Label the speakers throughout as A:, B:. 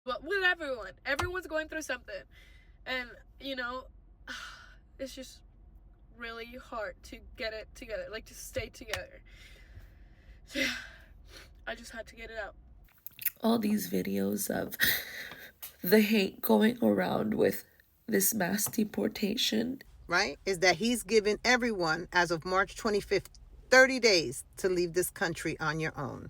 A: But with everyone's going through something. And, you know, it's just really hard to get it together, like to stay together. So yeah, I just had to get it out. All these videos of the hate going around with this mass deportation,
B: right, is that he's given everyone, as of March 25th, 30 days to leave this country on your own.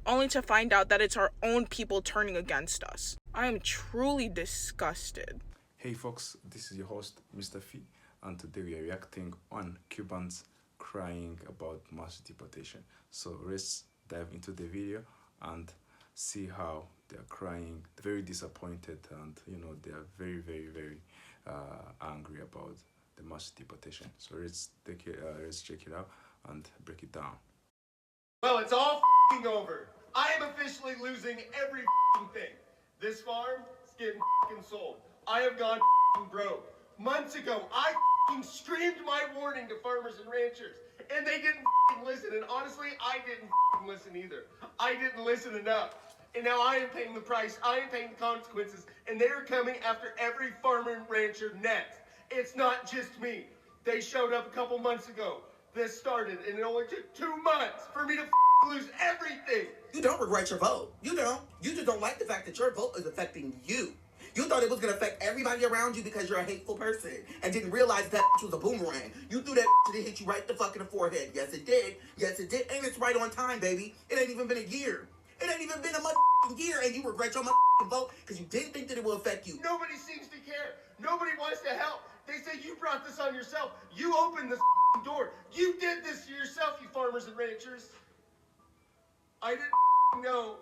C: Only to find out that it's our own people turning against us. I am truly disgusted.
D: Hey folks, this is your host, Mr. Fee, and today we are reacting on Cubans crying about mass deportation. So let's dive into the video and see how they're crying, very disappointed, and they are very angry about the mass deportation. So let's check it out and break it down.
E: Well, it's all over. I am officially losing every thing. This farm is getting sold. I have gone broke. Months ago, I screamed my warning to farmers and ranchers, and they didn't listen. And honestly, I didn't listen either. I didn't listen enough. And now I am paying the price. I am paying the consequences. And they are coming after every farmer and rancher next. It's not just me. They showed up a couple months ago. This started, and it only took 2 months for me to lose everything.
F: You don't regret your vote. You don't. You just don't like the fact that your vote is affecting you. You thought it was going to affect everybody around you because you're a hateful person and didn't realize that was a boomerang. You threw that and it hit you right the fuck in the forehead. Yes, it did. Yes, it did. And it's right on time, baby. It ain't even been a year. It ain't even been a year, and you regret your vote because you didn't think that it will affect you.
E: Nobody seems to care. Nobody wants to help. They say you brought this on yourself. You opened the door. You did this to yourself, you farmers and ranchers. I didn't know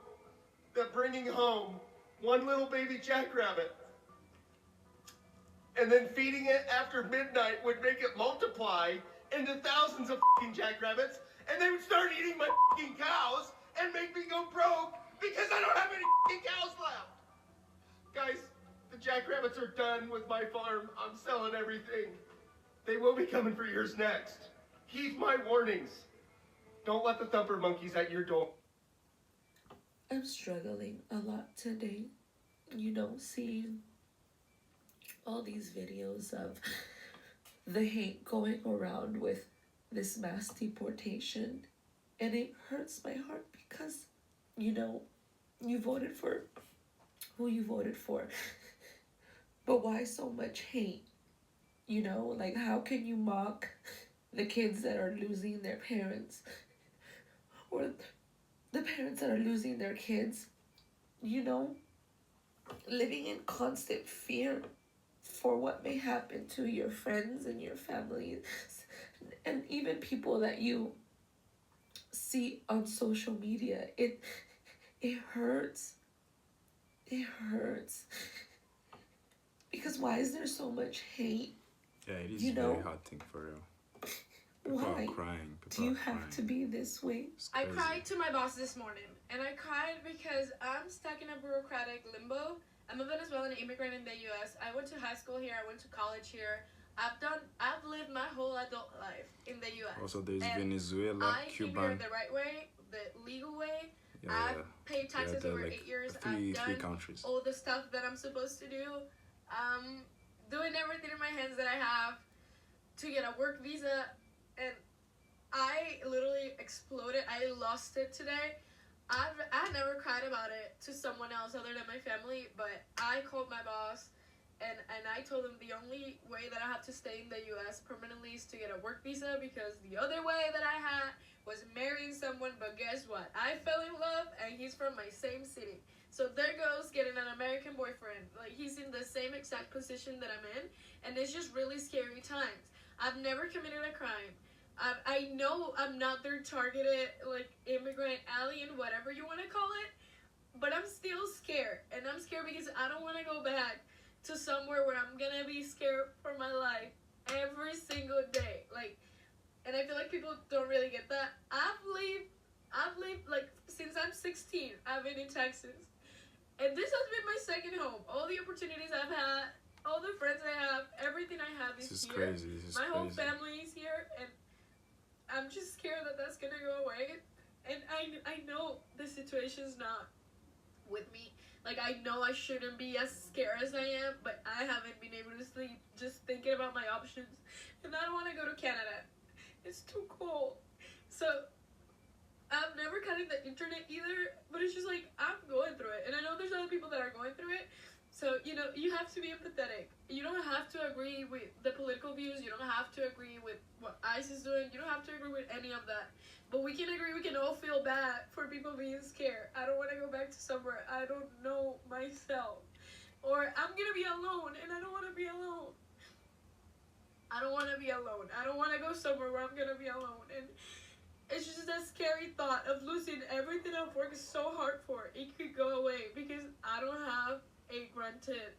E: that bringing home one little baby jackrabbit and then feeding it after midnight would make it multiply into thousands of jackrabbits, and they would start eating my cows and make me go broke because I don't have any cows left. Guys, the jackrabbits are done with my farm. I'm selling everything. They will be coming for yours next. Heed my warnings. Don't let the thumper monkeys at your door.
A: I'm struggling a lot today, seeing all these videos of the hate going around with this mass deportation, and it hurts my heart because, you voted for who you voted for, but why so much hate? Like, how can you mock the kids that are losing their parents, or the parents that are losing their kids, living in constant fear for what may happen to your friends and your family, and even people that you see on social media. It hurts. It hurts. Because why is there so much hate?
D: Yeah, it is a very hard thing for real. People
A: why
D: are crying.
A: do you have to be this way?
G: I cried to my boss this morning, and I cried because I'm stuck in a bureaucratic limbo. I'm a Venezuelan immigrant in the U.S. I went to high school here. I went to college here. I've lived my whole adult life in the U.S.
D: Also, there's Venezuela,
G: I
D: Cuban.
G: came here the right way, the legal way. I've paid taxes over like 8 years. I've done
D: countries.
G: all the stuff that I'm supposed to do. Doing everything in my hands that I have to get a work visa, and I literally exploded. I lost it today. I never cried about it to someone else other than my family, but I called my boss and I told him the only way that I have to stay in the U.S. permanently is to get a work visa, because the other way that I had was marrying someone. But guess what? I fell in love and he's from my same city. So there goes getting an American boyfriend. Like, he's in the same exact position that I'm in, and it's just really scary times. I've never committed a crime. I know I'm not their targeted, like, immigrant alien, whatever you want to call it, but I'm still scared. And I'm scared because I don't want to go back to somewhere where I'm going to be scared for my life every single day. Like, and I feel like people don't really get that. I've lived, like, since I'm 16, I've been in Texas. And this has been my second home. All the opportunities I've had, all the friends I have, everything I have is here.
D: Crazy.
G: My whole family is here, and I'm just scared that that's gonna go away. And I know the situation's not with me. Like, I know I shouldn't be as scared as I am, but I haven't been able to sleep just thinking about my options. And I don't want to go to Canada. It's too cold. So, I've never cut in the internet either, but it's just like, I'm going through it. And I know there's other people that are going through it. So, you know, you have to be empathetic. You don't have to agree with the political views. You don't have to agree with what ICE is doing. You don't have to agree with any of that. But we can agree, we can all feel bad for people being scared. I don't want to go back to somewhere I don't know myself. Or I'm going to be alone, and I don't want to be alone. I don't want to be alone. I don't want to go somewhere where I'm going to be alone. And it's just a scary thought of losing everything I've worked so hard for. It could go away because I don't have a granted,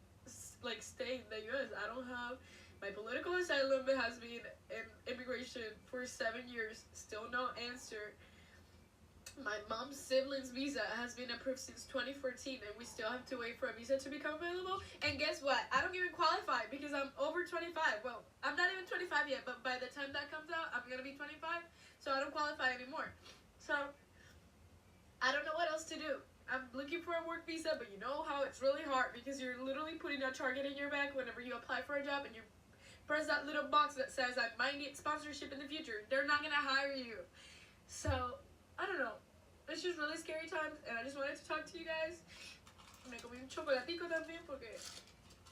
G: like, stay in the U.S. I don't have my political asylum has been in immigration for 7 years, still no answer. My mom's sibling's visa has been approved since 2014, and we still have to wait for a visa to become available. And guess what? I don't even qualify because I'm over 25. Well, I'm not even 25 yet, but by the time that comes out, I'm going to be 25, so I don't qualify anymore. So, I don't know what else to do. I'm looking for a work visa, but you know how it's really hard because you're literally putting a target in your back whenever you apply for a job, and you press that little box that says I might need sponsorship in the future. They're not gonna hire you. So, I don't know. It's just really scary times, and I just wanted to talk to you guys. Me comí un chocolatico también porque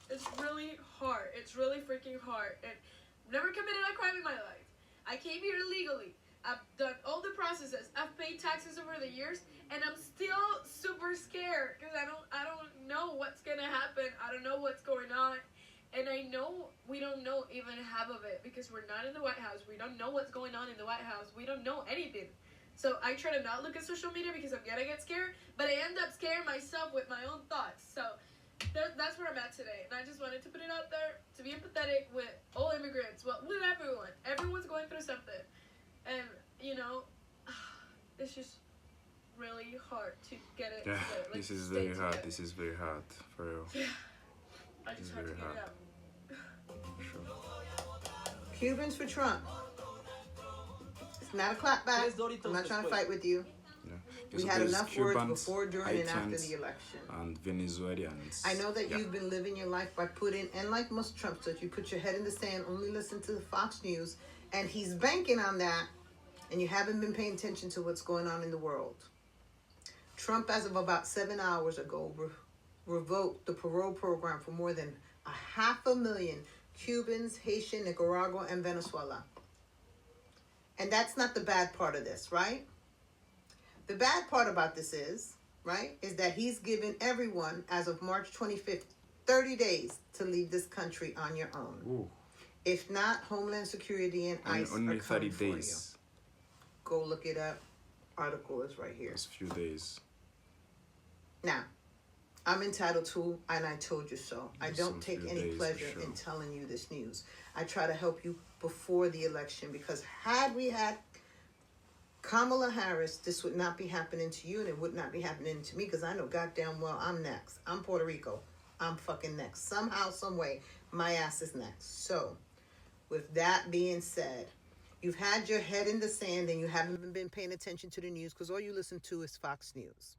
G: it's really hard. It's really freaking hard. And I've never committed a crime in my life. I came here illegally. I've done all the processes. I've paid taxes over the years, and I'm still super scared because I don't know what's gonna happen. I don't know what's going on. And I know we don't know even half of it because we're not in the White House. We don't know what's going on in the White House. We don't know anything. So I try to not look at social media because I'm gonna get scared, but I end up scaring myself with my own thoughts. So that's where I'm at today. And I just wanted to put it out there to be empathetic with all immigrants, well, with everyone. Everyone's going through something. And, you know, it's just really hard to get it
D: Yeah,
G: together. Like,
D: this is
G: stay
D: very hard.
G: together.
D: This is very hard, for real.
G: Yeah. I just had to
D: very
G: get
D: hard.
G: it out.
D: Sure.
B: Cubans for Trump. It's not a clapback. I'm not trying to fight with you.
D: Yeah.
B: We
D: So
B: had
D: there's
B: enough
D: Cubans,
B: words before, during, and after
D: Haitians,
B: the election.
D: and Venezuelans.
B: I know that
D: Yeah.
B: you've been living your life by putting, and like most Trumpsters, you put your head in the sand, only listen to the Fox News, and he's banking on that, and you haven't been paying attention to what's going on in the world. Trump, as of about 7 hours ago, revoked the parole program for more than 500,000 Cubans, Haitian, Nicaragua, and Venezuela. And that's not the bad part of this, right? The bad part about this is that he's given everyone, as of March 25th, 30 days to leave this country on your own.
D: Ooh.
B: If not, Homeland Security and ICE
D: Only
B: are
D: 30
B: coming for you.
D: days.
B: Go look it up. Article is right here.
D: Just a few days.
B: Now, I'm entitled to, and I told you so. I
D: Just
B: don't
D: some
B: take
D: few
B: any
D: days for
B: pleasure
D: sure.
B: in telling you this news. I try to help you before the election, because had we had Kamala Harris, this would not be happening to you, and it would not be happening to me, because I know goddamn well I'm next. I'm Puerto Rico. I'm fucking next. Somehow, some way, my ass is next. So, with that being said, you've had your head in the sand and you haven't been paying attention to the news because all you listen to is Fox News.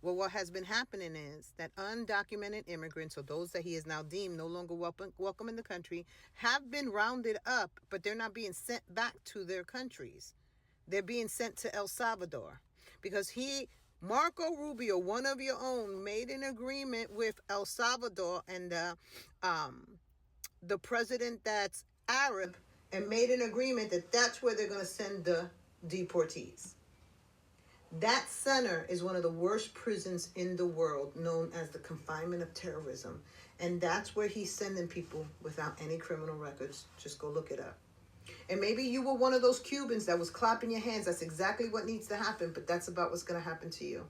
B: Well, what has been happening is that undocumented immigrants, or those that he has now deemed no longer welcome in the country, have been rounded up, but they're not being sent back to their countries. They're being sent to El Salvador because Marco Rubio, one of your own, made an agreement with El Salvador and the president that's Arab, and made an agreement that that's where they're going to send the deportees. That center is one of the worst prisons in the world, known as the confinement of terrorism. And that's where he's sending people without any criminal records. Just go look it up. And maybe you were one of those Cubans that was clapping your hands. That's exactly what needs to happen, but that's about what's going to happen to you.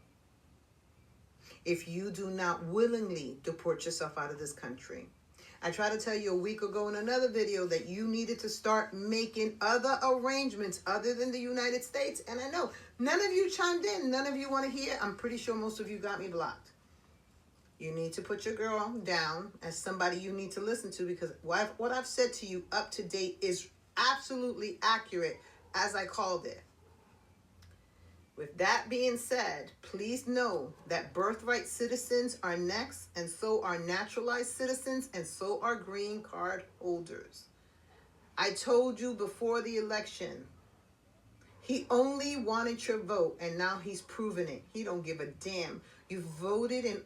B: If you do not willingly deport yourself out of this country. I tried to tell you a week ago in another video that you needed to start making other arrangements other than the United States. And I know none of you chimed in. None of you want to hear. I'm pretty sure most of you got me blocked. You need to put your girl down as somebody you need to listen to, because what I've said to you up to date is absolutely accurate as I called it. With that being said, please know that birthright citizens are next, and so are naturalized citizens, and so are green card holders. I told you before the election, he only wanted your vote, and now he's proven it. He don't give a damn. You voted in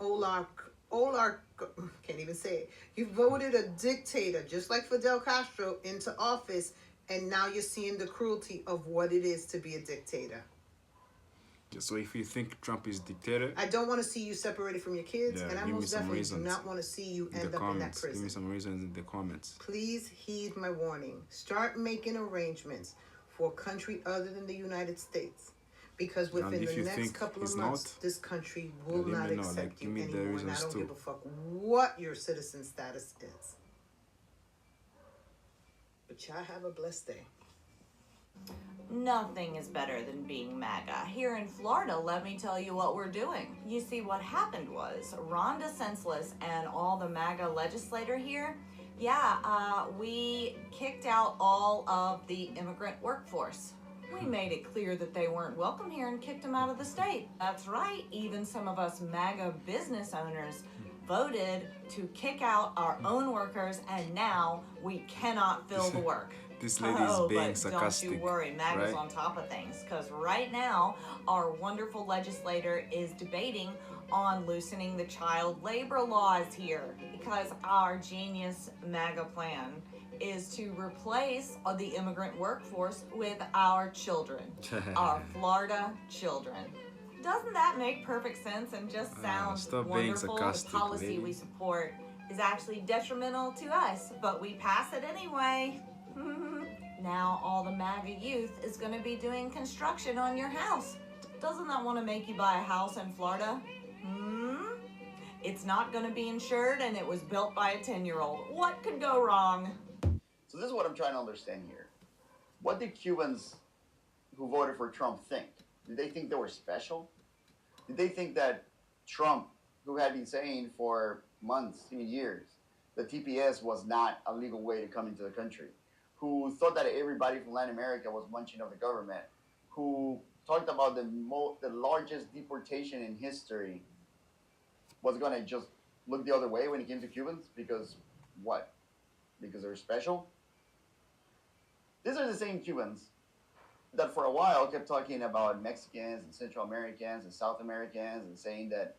B: can't even say it. You voted a dictator, just like Fidel Castro, into office, and now you're seeing the cruelty of what it is to be a dictator.
D: So if you think Trump is dictator,
B: I don't want to see you separated from your kids, and I
D: give me
B: most
D: some
B: definitely do
D: reasons
B: not want to see you
D: in the
B: end up in that
D: comments. Give me
B: prison.
D: some reasons in the comments.
B: Please heed my warning. Start making arrangements for a country other than the United States. Because within
D: And if
B: the
D: you
B: next
D: think
B: couple of
D: it's
B: months,
D: not,
B: this country will
D: let me
B: not
D: know.
B: accept
D: Like, give
B: you
D: me the
B: anymore, and I
D: reasons
B: don't
D: too.
B: give a fuck what your citizen status is. But y'all have a blessed day.
H: Nothing is better than being MAGA. Here in Florida, let me tell you what we're doing. You see, what happened was Ron DeSantis and all the MAGA legislator here, we kicked out all of the immigrant workforce. We made it clear that they weren't welcome here and kicked them out of the state. That's right, even some of us MAGA business owners voted to kick out our own workers, and now we cannot fill the work.
D: This lady is being
H: but
D: sarcastic.
H: Don't you worry, MAGA's
D: right?
H: on top of things, because right now our wonderful legislator is debating on loosening the child labor laws here, because our genius MAGA plan is to replace the immigrant workforce with our children, our Florida children. Doesn't that make perfect sense and just sound
D: stop being
H: wonderful? The
D: sarcastic,
H: policy
D: lady.
H: we support is actually detrimental to us, but we pass it anyway. Now all the MAGA youth is going to be doing construction on your house. Doesn't that want to make you buy a house in Florida? It's not going to be insured, and it was built by a 10-year-old. What could go wrong?
I: So this is what I'm trying to understand here. What did Cubans who voted for Trump think? Did they think they were special? Did they think that Trump, who had been saying for months, even years, that TPS was not a legal way to come into the country, who thought that everybody from Latin America was munching of the government, who talked about the largest deportation in history, was going to just look the other way when it came to Cubans? Because what? Because they're special? These are the same Cubans that for a while kept talking about Mexicans and Central Americans and South Americans and saying that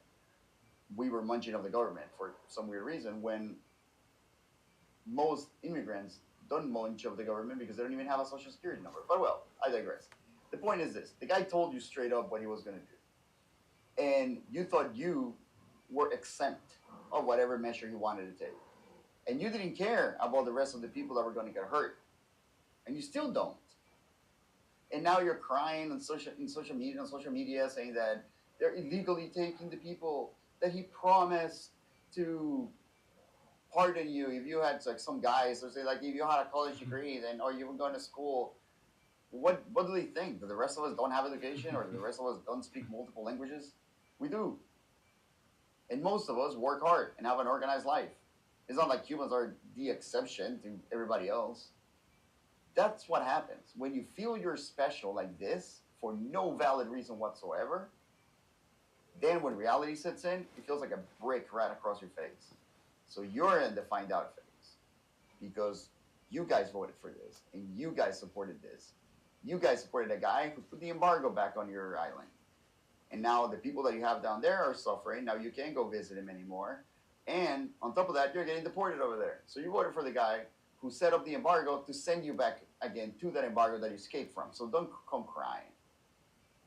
I: we were munching of the government for some weird reason, when most immigrants don't munch of the government because they don't even have a social security number. But well, I digress. The point is this. The guy told you straight up what he was going to do. And you thought you were exempt of whatever measure he wanted to take. And you didn't care about the rest of the people that were going to get hurt. And you still don't. And now you're crying on social media saying that they're illegally taking the people that he promised to pardon you if you had like some guys or say like if you had a college degree then or you were going to school. What do they think? That the rest of us don't have education or that the rest of us don't speak multiple languages? We do. And most of us work hard and have an organized life. It's not like Cubans are the exception to everybody else. That's what happens. When you feel you're special like this for no valid reason whatsoever, then when reality sets in, it feels like a brick right across your face. So you're in the find out phase because you guys voted for this and you guys supported this. You guys supported a guy who put the embargo back on your island. And now the people that you have down there are suffering. Now you can't go visit him anymore. And on top of that, you're getting deported over there. So you voted for the guy who set up the embargo to send you back again to that embargo that you escaped from. So don't come crying.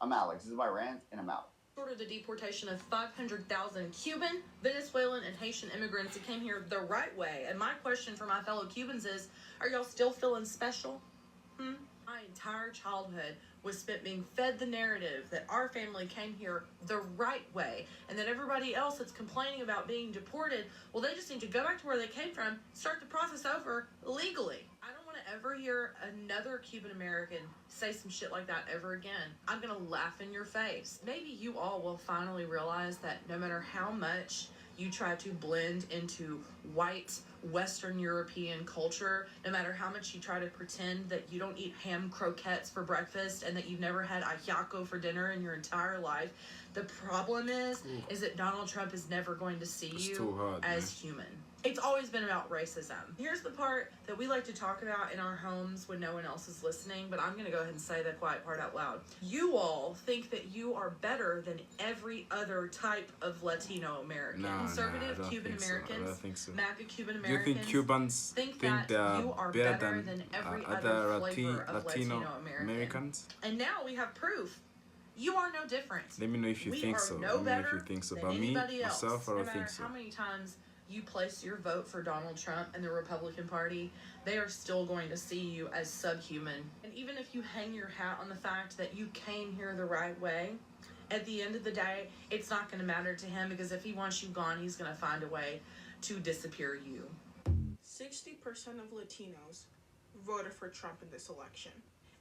I: I'm Alex. This is my rant, and I'm out.
J: Ordered the deportation of 500,000 Cuban, Venezuelan, and Haitian immigrants who came here the right way. And my question for my fellow Cubans is, are y'all still feeling special? My entire childhood was spent being fed the narrative that our family came here the right way and that everybody else that's complaining about being deported, well, they just need to go back to where they came from, start the process over legally. I don't want to ever hear another Cuban American say some shit like that ever again. I'm going to laugh in your face. Maybe you all will finally realize that no matter how much you try to blend into white Western European culture, no matter how much you try to pretend that you don't eat ham croquettes for breakfast and that you've never had ajiaco for dinner in your entire life. The problem is that Donald Trump is never going to see you as human. It's always been about racism. Here's the part that we like to talk about in our homes when no one else is listening, but I'm gonna go ahead and say that quiet part out loud. You all think that you are better than every other type of Latino American. Conservative Cuban Americans, MAGA Cuban Americans,
D: you think Cubans
J: think
D: that
J: you are better than every other flavor of Latino Americans. And now we have proof. You are no different.
D: Let me know if you think so.
J: No
D: Let me know if you think so. About me, myself, I don't think so.
J: No matter how many times you place your vote for Donald Trump and the Republican Party, they are still going to see you as subhuman. And even if you hang your hat on the fact that you came here the right way, at the end of the day, it's not going to matter to him, because if he wants you gone, he's going to find a way to disappear you.
C: 60% of Latinos voted for Trump in this election.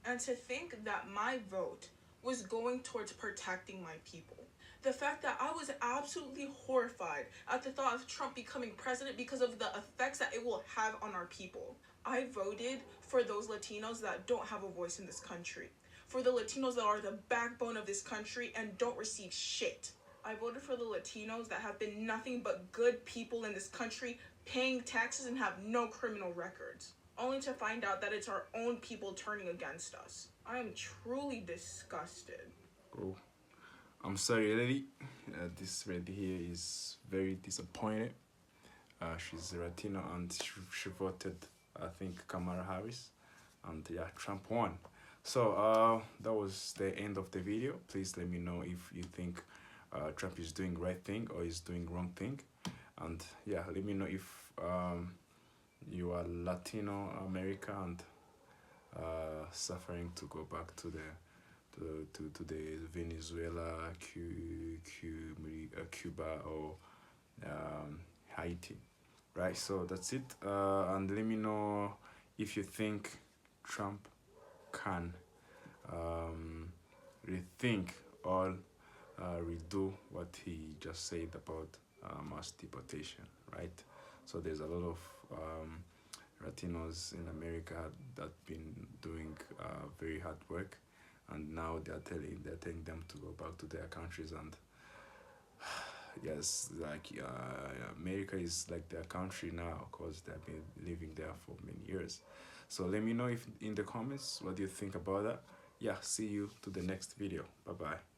C: And to think that my vote was going towards protecting my people. The fact that I was absolutely horrified at the thought of Trump becoming president because of the effects that it will have on our people. I voted for those Latinos that don't have a voice in this country. For the Latinos that are the backbone of this country and don't receive shit. I voted for the Latinos that have been nothing but good people in this country, paying taxes and have no criminal records. Only to find out that it's our own people turning against us. I am truly disgusted.
D: Oh, I'm sorry, lady. This lady here is very disappointed. She's a Latino and she voted, I think, Kamala Harris. And yeah, Trump won. So that was the end of the video. Please let me know if you think Trump is doing right thing or is doing wrong thing. And yeah, let me know if you are Latino America and suffering to go back to the Venezuela, Cuba, or Haiti, right? So that's it. And let me know if you think Trump can rethink or redo what he just said about mass deportation, right? So there's a lot of Latinos in America that been doing very hard work, and now they're telling them to go back to their countries. And yes, like America is like their country now because they've been living there for many years. So let me know if in the comments what do you think about that. Yeah, see you to the next video. Bye bye.